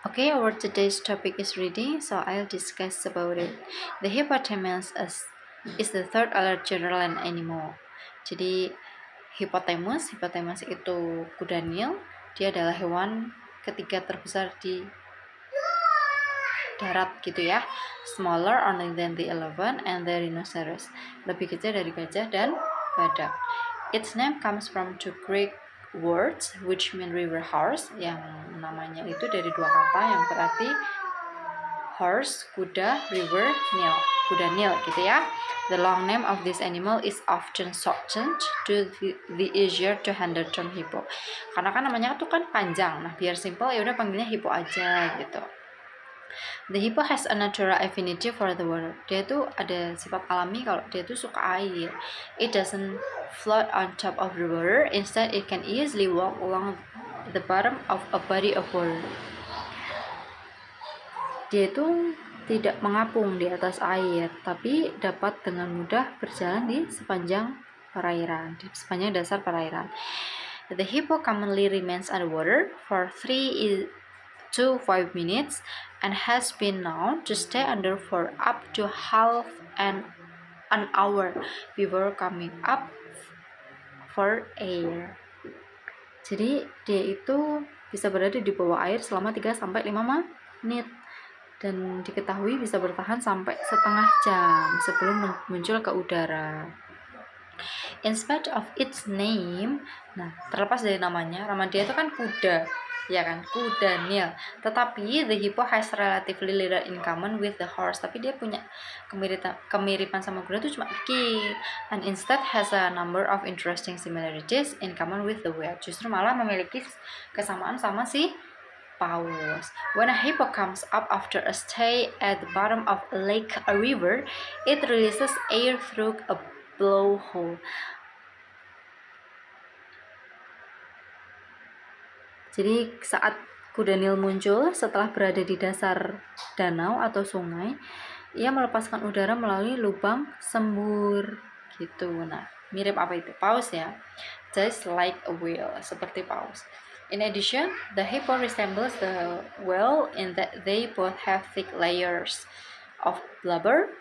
Okay, our today's topic is reading, so I'll discuss about it. The hippopotamus is the third alert general and animal. Jadi hippopotamus itu kuda Nil. Dia adalah hewan ketiga terbesar di darat gitu ya. Smaller only than the elephant and the rhinoceros. Lebih kecil dari gajah dan badak. Its name comes from two Greek words which mean river horse, yang namanya itu dari dua kata yang berarti horse, kuda, river, Nil, kuda Nil gitu ya. The long name of this animal is often shortened to the easier to handle term hippo. Karena kan namanya tuh kan panjang, nah biar simple ya udah panggilnya hippo aja gitu. The hippo has a natural affinity for the water. Dia tuh ada sifat alami kalau dia tuh suka air. It doesn't float on top of the water. Instead, it can easily walk along the bottom of a body of water. Dia itu tidak mengapung di atas air, tapi dapat dengan mudah berjalan di sepanjang perairan, di sepanjang dasar perairan. The hippo commonly remains underwater for 3 to 5 minutes and has been known to stay under for up to half an hour before coming up for air. Jadi dia itu bisa berada di bawah air selama 3-5 menit dan diketahui bisa bertahan sampai setengah jam sebelum muncul ke udara. In spite of its name, nah terlepas dari namanya, nama dia itu kan kuda, ya kan, kuda Nil. Tetapi the hippo has relatively little in common with the horse. Tapi dia punya kemiripan sama kuda itu cuma dikit. And instead has a number of interesting similarities in common with the whale. Justru malah memiliki kesamaan sama si paus. When a hippo comes up after a stay at the bottom of a lake or river, it releases air through a blowhole. Jadi saat kuda Nil muncul setelah berada di dasar danau atau sungai, ia melepaskan udara melalui lubang sembur gitu. Nah, mirip apa itu? Paus ya. Just like a whale, seperti paus. In addition, the hippo resembles the whale in that they both have thick layers of blubber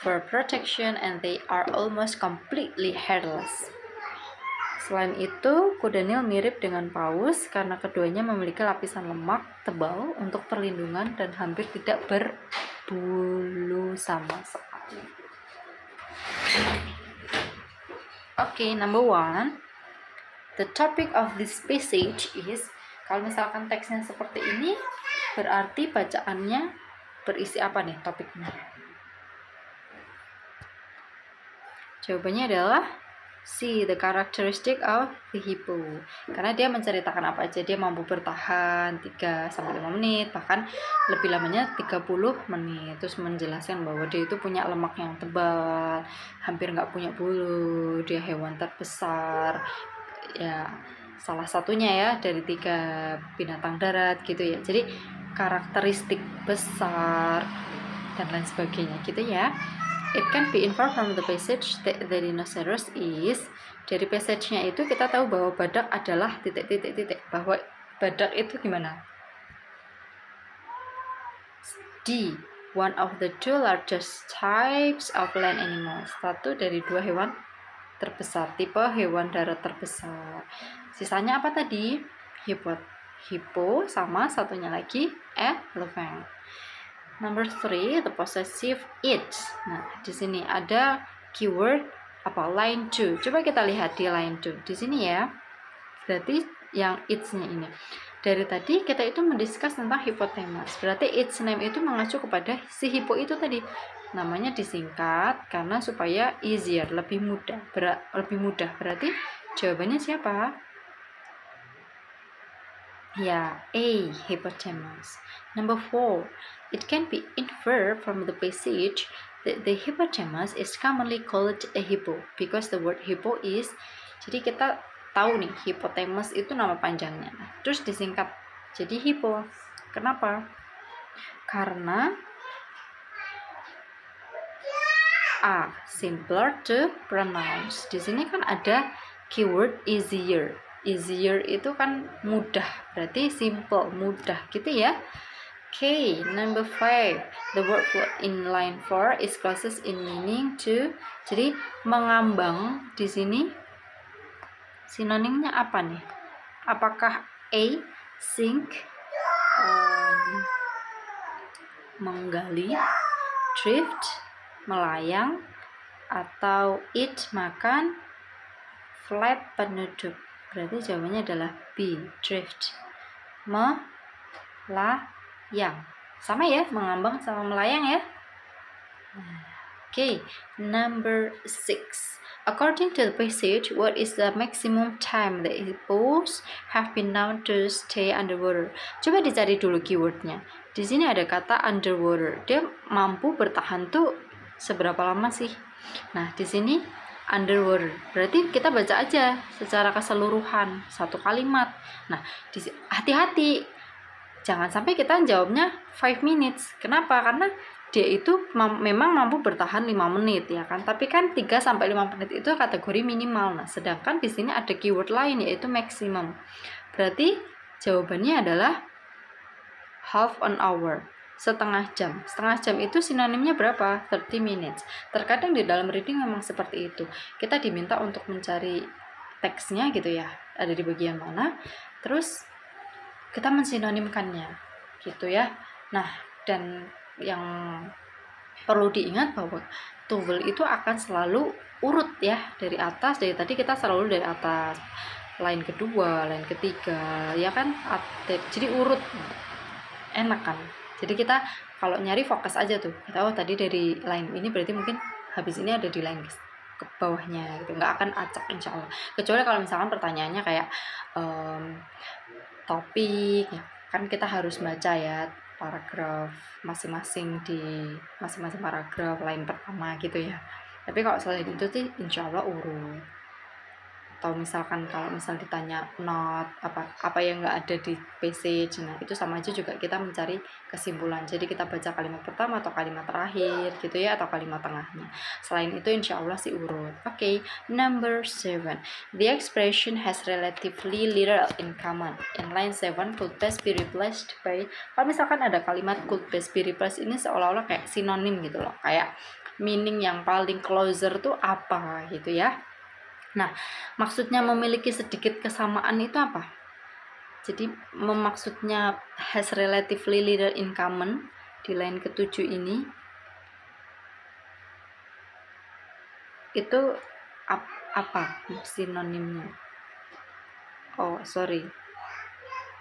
for protection and they are almost completely hairless. Selain itu, kuda Nil mirip dengan paus karena keduanya memiliki lapisan lemak tebal untuk perlindungan dan hampir tidak berbulu sama sekali. Okay, number 1. The topic of this passage is, kalau misalkan teksnya seperti ini, berarti bacaannya berisi apa nih topiknya? Jawabannya adalah C, the characteristic of the hippo. Karena dia menceritakan apa aja, dia mampu bertahan 3-5 menit, bahkan lebih lamanya 30 menit. Terus menjelaskan bahwa dia itu punya lemak yang tebal, hampir nggak punya bulu, dia hewan terbesar, ya salah satunya ya dari 3 binatang darat gitu ya. Jadi karakteristik besar dan lain sebagainya gitu ya. It can be inferred from the passage that the rhinoceros is. Dari passage-nya itu kita tahu bahwa badak adalah titik. Bahwa badak itu gimana? D, one of the 2 largest types of land animals. Satu dari 2 hewan terbesar, tipe hewan darat terbesar. Sisanya apa tadi? Hippo sama satunya lagi elephant. Number 3, the possessive it. Nah, di sini ada keyword apa? Line 2. Coba kita lihat di line 2. Di sini ya. Berarti yang its-nya ini. Dari tadi kita itu mendiskus tentang hippopotamus. Berarti its name itu mengacu kepada si hippo itu tadi. Namanya disingkat karena supaya easier, lebih mudah. Berarti jawabannya siapa? Ya, A, hippopotamus. Number 4, it can be inferred from the passage that the hippopotamus is commonly called a hippo because the word hippo is, jadi kita tahu nih hippopotamus itu nama panjangnya, terus disingkat jadi hippo. Kenapa? Karena A, simpler to pronounce. Di sini kan ada keyword easier. Easier itu kan mudah, berarti simple, mudah gitu ya. Okay, number 5. The word for in line 4 is closest in meaning to. Jadi mengambang di sini sinonimnya apa nih? Apakah A, sink, menggali, drift, melayang, atau eat, makan, flat, penutup? Berarti jawabannya adalah B, drift, melayang. Sama ya, mengambang sama melayang ya. Okay, number 6. According to the passage, what is the maximum time that hippos have been known to stay underwater? Coba dicari dulu keywordnya. Di sini ada kata underwater. Dia mampu bertahan tuh seberapa lama sih? Nah, di sini underwater. Berarti kita baca aja secara keseluruhan satu kalimat. Nah, hati-hati. Jangan sampai kita jawabnya 5 minutes. Kenapa? Karena dia itu memang mampu bertahan 5 menit ya kan. Tapi kan 3 sampai 5 menit itu kategori minimal. Nah, sedangkan di sini ada keyword lain yaitu maximum. Berarti jawabannya adalah half an hour. Setengah jam. Setengah jam itu sinonimnya berapa? 30 minutes. Terkadang di dalam reading memang seperti itu. Kita diminta untuk mencari teksnya gitu ya. Ada di bagian mana. Terus kita mensinonimkannya gitu ya. Nah, dan yang perlu diingat bahwa tuval itu akan selalu urut ya, dari atas. Dari tadi kita selalu dari atas, line kedua, line ketiga ya kan, jadi urut, enak kan. Jadi kita kalau nyari fokus aja tuh, kita tadi dari line ini berarti mungkin habis ini ada di line ke bawahnya gitu, nggak akan acak insya Allah. Kecuali kalau misalkan pertanyaannya kayak topik ya kan, kita harus baca ya paragraf masing-masing di masing-masing paragraf line pertama gitu ya. Tapi kalau selain itu sih insya Allah urut. Atau misalkan kalau misal ditanya not apa yang nggak ada di passage, nah itu sama aja juga kita mencari kesimpulan. Jadi kita baca kalimat pertama atau kalimat terakhir gitu ya, atau kalimat tengahnya. Selain itu insya Allah sih urut. Okay, number 7. The expression has relatively little in common. In line 7 could best be replaced by, kalau misalkan ada kalimat could best be replaced, ini seolah-olah kayak sinonim gitu loh, kayak meaning yang paling closer tuh apa gitu ya. Nah, maksudnya memiliki sedikit kesamaan itu apa? Jadi maksudnya has relatively little in common di line ke-7 ini itu apa sinonimnya? Oh, sorry.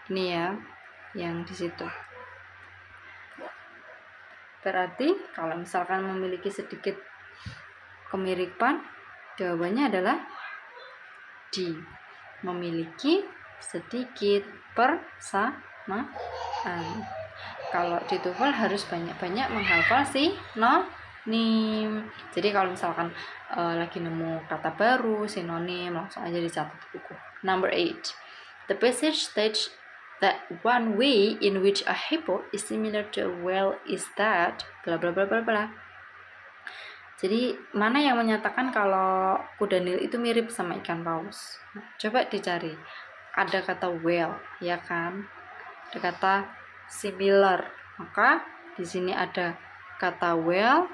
Ini ya yang di situ. Berarti kalau misalkan memiliki sedikit kemiripan, jawabannya adalah D, memiliki sedikit persamaan. Kalau di TOEFL harus banyak-banyak menghafal sinonim. Jadi kalau misalkan lagi nemu kata baru, sinonim, langsung aja dicatat di buku. Number 8. The passage states that one way in which a hippo is similar to a whale is that bla bla bla bla bla. Jadi mana yang menyatakan kalau kuda nil itu mirip sama ikan paus? Nah, coba dicari. Ada kata whale, ya kan? Ada kata similar. Maka di sini ada kata whale,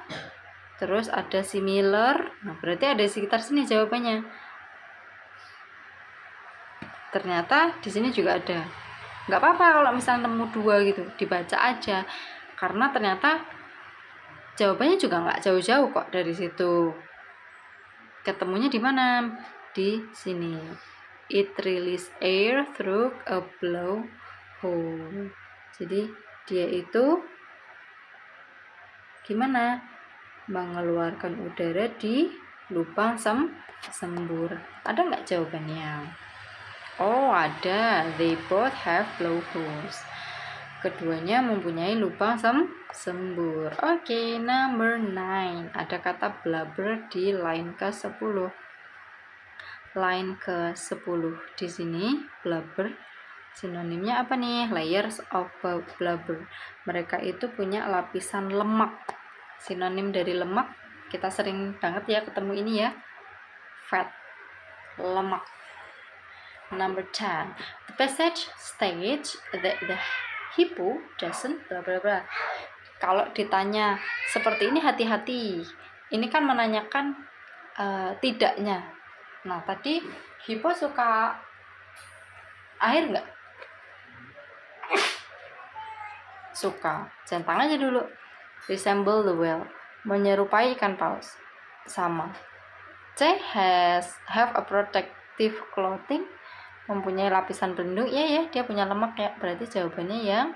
terus ada similar. Nah, berarti ada di sekitar sini jawabannya. Ternyata di sini juga ada. Nggak apa-apa kalau misalnya nemu 2 gitu, dibaca aja. Karena ternyata jawabannya juga nggak jauh-jauh kok dari situ. Ketemunya di mana? Di sini. It release air through a blowhole. Jadi dia itu gimana? Mengeluarkan udara di lubang sembur. Ada nggak jawabannya? Oh, ada. They both have blowholes. Keduanya mempunyai lubang sembur. Oke, number 9. Ada kata blubber di line ke-10. Line ke-10 di sini blubber sinonimnya apa nih? Layers of blubber. Mereka itu punya lapisan lemak. Sinonim dari lemak kita sering banget ya ketemu ini ya. Fat, lemak. Number 10. The passage states that the hippo doesn't bla bla bla. Kalau ditanya seperti ini hati-hati. Ini kan menanyakan tidaknya. Nah, tadi hippo suka air nggak? Suka. Centang aja dulu. Resemble the whale. Menyerupai ikan paus. Sama. C. Have a protective clothing. Mempunyai lapisan pelindung. Ya, dia punya lemak ya. Berarti jawabannya yang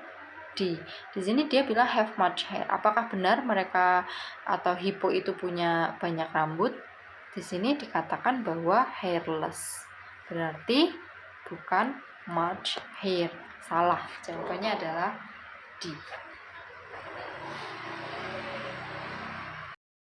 D. Di sini dia bilang have much hair. Apakah benar mereka atau hippo itu punya banyak rambut? Di sini dikatakan bahwa hairless. Berarti bukan much hair. Salah. Jawabannya adalah D.